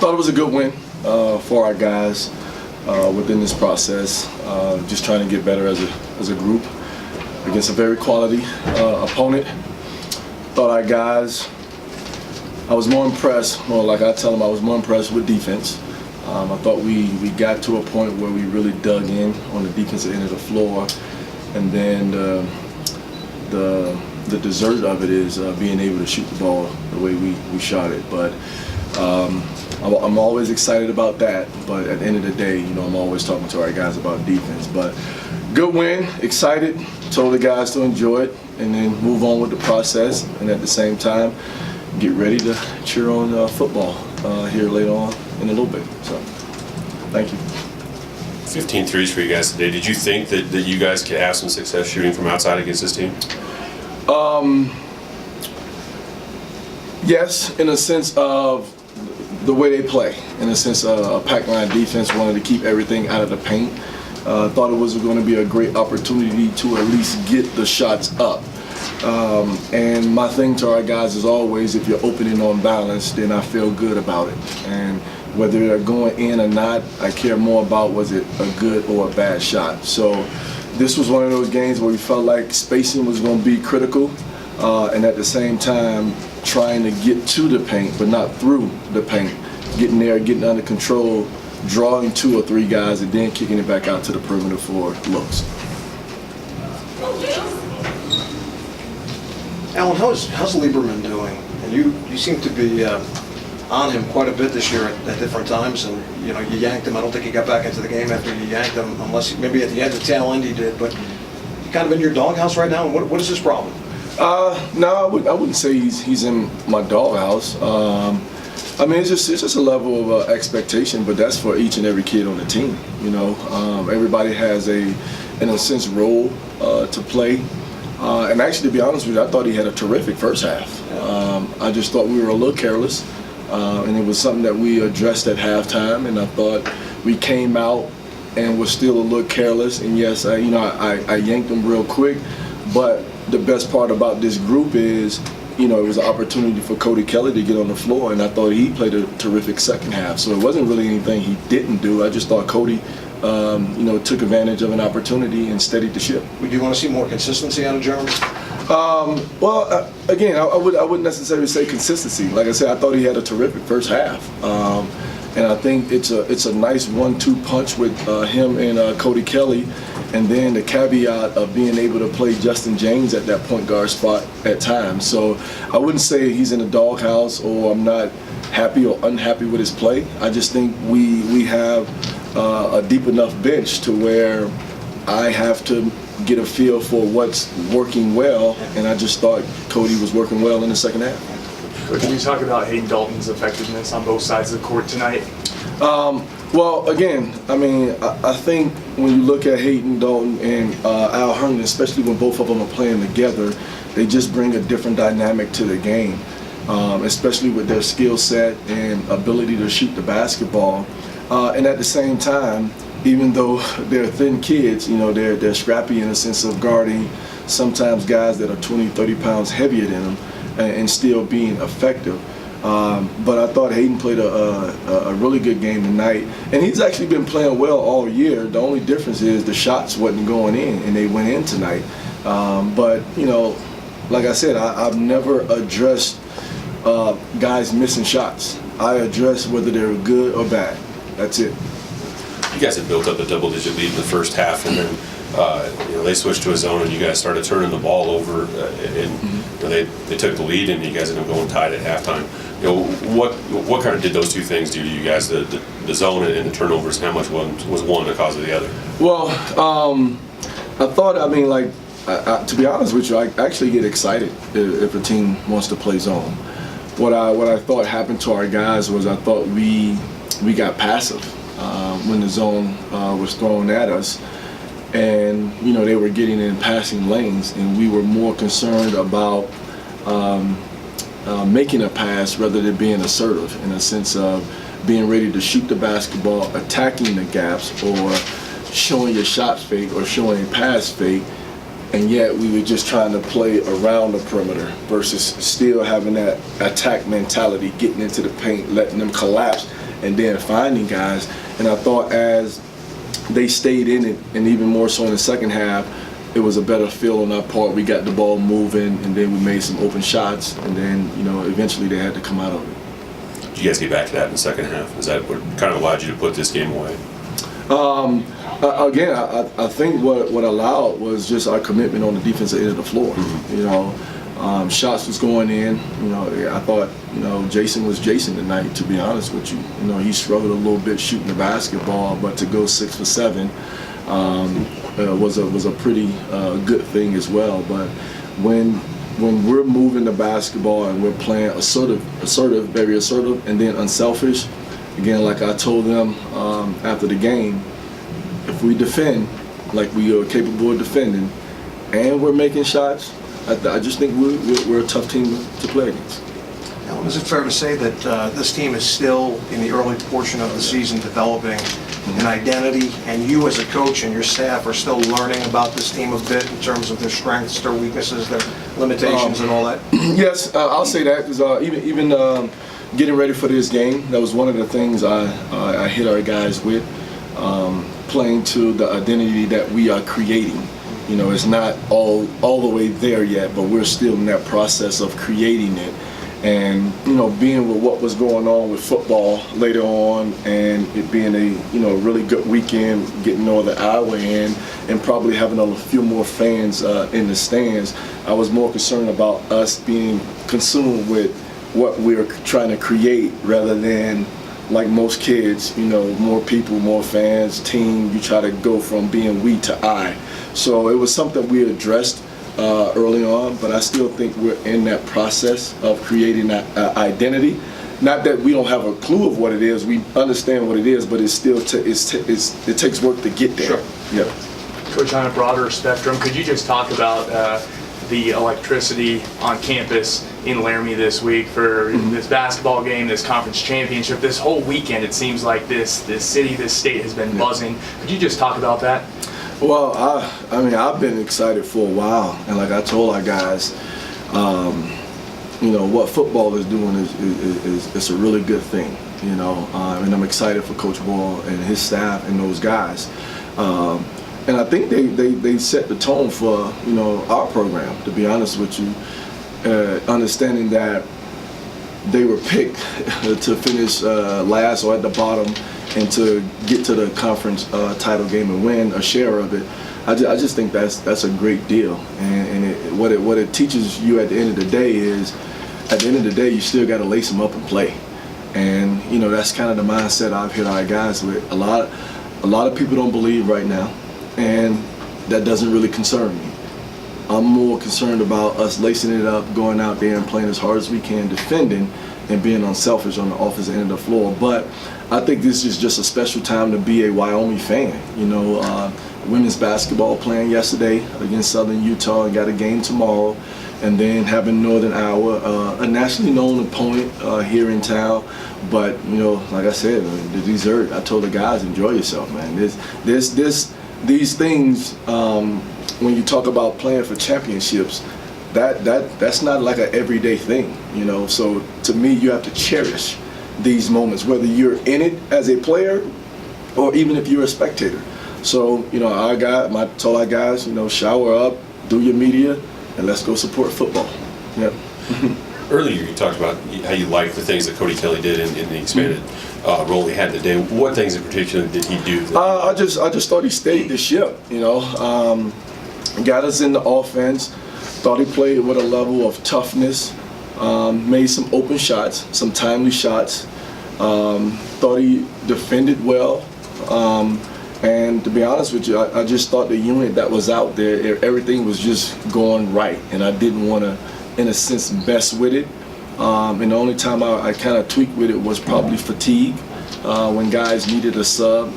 Thought it was a good win for our guys within this process. Just trying to get better as a group against a very quality opponent. Thought our guys, I was more impressed, or like I tell them, I was more impressed with defense. I thought we got to a point where we really dug in on the defensive end of the floor, and then the dessert of it is being able to shoot the ball the way we shot it. But I'm always excited about that. But at the end of the day, you know, I'm always talking to our guys about defense. But good win, excited, told the guys to enjoy it, and then move on with the process, and at the same time, get ready to cheer on football here later on in a little bit. So, thank you. 15 threes for you guys today. Did you think that you guys could have some success shooting from outside against this team? Yes, in a sense of the way they play. In a sense, a pack line defense wanted to keep everything out of the paint. Thought it was going to be a great opportunity to at least get the shots up. And my thing to our guys is always, if you're opening on balance, then I feel good about it. And whether they're going in or not, I care more about was it a good or a bad shot. So this was one of those games where we felt like spacing was going to be critical, and at the same time trying to get to the paint but not through the paint, getting there, getting under control, drawing 2 or 3 guys, and then kicking it back out to the perimeter for looks. Alan, how's Lieberman doing? And you seem to be on him quite a bit this year at different times, and you know, you yanked him. I don't think he got back into the game after you yanked him, unless maybe at the end, the tail end he did. But you kind of in your doghouse right now. And what is his problem? No, I wouldn't say he's in my doghouse. I mean, it's just a level of expectation, but that's for each and every kid on the team. You know, everybody has in a sense, role to play. And actually, to be honest with you, I thought he had a terrific first half. I just thought we were a little careless, and it was something that we addressed at halftime. And I thought we came out and was still a little careless. And yes, I yanked him real quick. But the best part about this group is, you know, it was an opportunity for Cody Kelly to get on the floor, and I thought he played a terrific second half. So it wasn't really anything he didn't do. I just thought Cody, you know, took advantage of an opportunity and steadied the ship. Would you want to see more consistency out of Jeremy? Well, again, I wouldn't necessarily say consistency. Like I said, I thought he had a terrific first half, and I think it's a nice 1-2 punch with him and Cody Kelly, and then the caveat of being able to play Justin James at that point guard spot at times. So I wouldn't say he's in a doghouse or I'm not happy or unhappy with his play. I just think we have a deep enough bench to where I have to get a feel for what's working well, and I just thought Cody was working well in the second half. Can you talk about Hayden Dalton's effectiveness on both sides of the court tonight? Well, again, I mean, I think when you look at Hayden Dalton and Al Herndon, especially when both of them are playing together, they just bring a different dynamic to the game, especially with their skill set and ability to shoot the basketball. And at the same time, even though they're thin kids, you know, they're scrappy in a sense of guarding sometimes guys that are 20, 30 pounds heavier than them and still being effective. But I thought Hayden played a really good game tonight, and he's actually been playing well all year. The only difference is the shots wasn't going in, and they went in tonight. But, you know, like I said, I've never addressed guys missing shots. I address whether they're good or bad. That's it. You guys had built up a double-digit lead in the first half, and then you know, they switched to a zone, and you guys started turning the ball over, and you know, they took the lead, and you guys ended up going tied at halftime. You know, what kind of did those two things do to you guys, the zone and the turnovers, and how much was one the cause of the other? Well, I thought, I mean, like, to be honest with you, I actually get excited if a team wants to play zone. What I thought happened to our guys was I thought we got passive when the zone was thrown at us, and you know, they were getting in passing lanes, and we were more concerned about making a pass rather than being assertive in a sense of being ready to shoot the basketball, attacking the gaps, or showing your shot fake or showing a pass fake. And yet we were just trying to play around the perimeter versus still having that attack mentality, getting into the paint, letting them collapse, and then finding guys. And I thought as they stayed in it, and even more so in the second half, it was a better feel on our part. We got the ball moving, and then we made some open shots, and then, eventually they had to come out of it. Did you guys get back to that in the second half? Is that what kind of allowed you to put this game away? Again, I think what allowed was just our commitment on the defensive end of the floor. Shots was going in. I thought, Jason was Jason tonight, to be honest with you. He struggled a little bit shooting the basketball, but to go 6 for 7 was a pretty good thing as well. But when we're moving the basketball and we're playing assertive, very assertive, and then unselfish, again, like I told them after the game, if we defend like we are capable of defending, and we're making shots, I just think we're a tough team to play against. Now, is it fair to say that this team is still in the early portion of the season developing an identity, and you as a coach and your staff are still learning about this team a bit in terms of their strengths, their weaknesses, their limitations, and all that? Yes, I'll say that, because even getting ready for this game, that was one of the things I hit our guys with, playing to the identity that we are creating. It's not all the way there yet, but we're still in that process of creating it. And, being with what was going on with football later on, and it being a, really good weekend, getting Northern Iowa in, and probably having a few more fans in the stands, I was more concerned about us being consumed with what we're trying to create rather than, like most kids, more people, more fans, team, you try to go from being we to I. So it was something we addressed early on, but I still think we're in that process of creating that identity. Not that we don't have a clue of what it is, we understand what it is, but it's still it takes work to get there. Sure. Yeah. Coach, on a broader spectrum, could you just talk about the electricity on campus in Laramie this week for this basketball game, this conference championship, this whole weekend? It seems like this city, this state has been buzzing. Could you just talk about that? Well, I've been excited for a while, and like I told our guys, what football is doing is it's a really good thing, and I'm excited for Coach Ball and his staff and those guys. And I think they set the tone for, our program, to be honest with you, understanding that they were picked to finish last or at the bottom and to get to the conference title game and win a share of it. I just think that's a great deal. And what it teaches you at the end of the day is, at the end of the day, you still got to lace them up and play. And, that's kind of the mindset I've hit our guys with. A lot of people don't believe right now, and that doesn't really concern me. I'm more concerned about us lacing it up, going out there and playing as hard as we can, defending, and being unselfish on the offensive end of the floor. But I think this is just a special time to be a Wyoming fan. Women's basketball playing yesterday against Southern Utah and got a game tomorrow. And then having Northern Iowa, a nationally known opponent here in town. But, like I said, the dessert, I told the guys, enjoy yourself, man. These things, when you talk about playing for championships, that's not like an everyday thing, So to me, you have to cherish these moments, whether you're in it as a player or even if you're a spectator. So, I told our guys, shower up, do your media, and let's go support football. Yep. Earlier, you talked about how you liked the things that Cody Kelly did in the expanded role he had today. What things in particular did he do? I just thought he stayed the ship. Got us in the offense. Thought he played with a level of toughness. Made some open shots, some timely shots. Thought he defended well. And to be honest with you, I just thought the unit that was out there, everything was just going right, and I didn't want to, in a sense, mess with it. And the only time I kind of tweaked with it was probably fatigue. When guys needed a sub,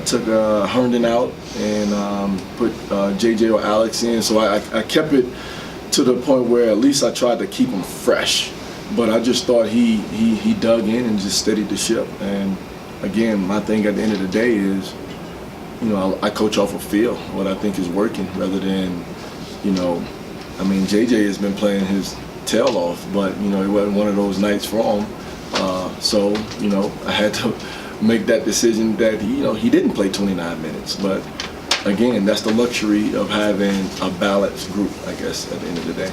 took Herndon out and put JJ or Alex in. So I kept it to the point where at least I tried to keep him fresh. But I just thought he dug in and just steadied the ship. And again, my thing at the end of the day is, I coach off of feel, what I think is working, rather than, JJ has been playing his tail off, but, it wasn't one of those nights for him. So, I had to make that decision that he didn't play 29 minutes. But again, that's the luxury of having a balanced group, I guess, at the end of the day.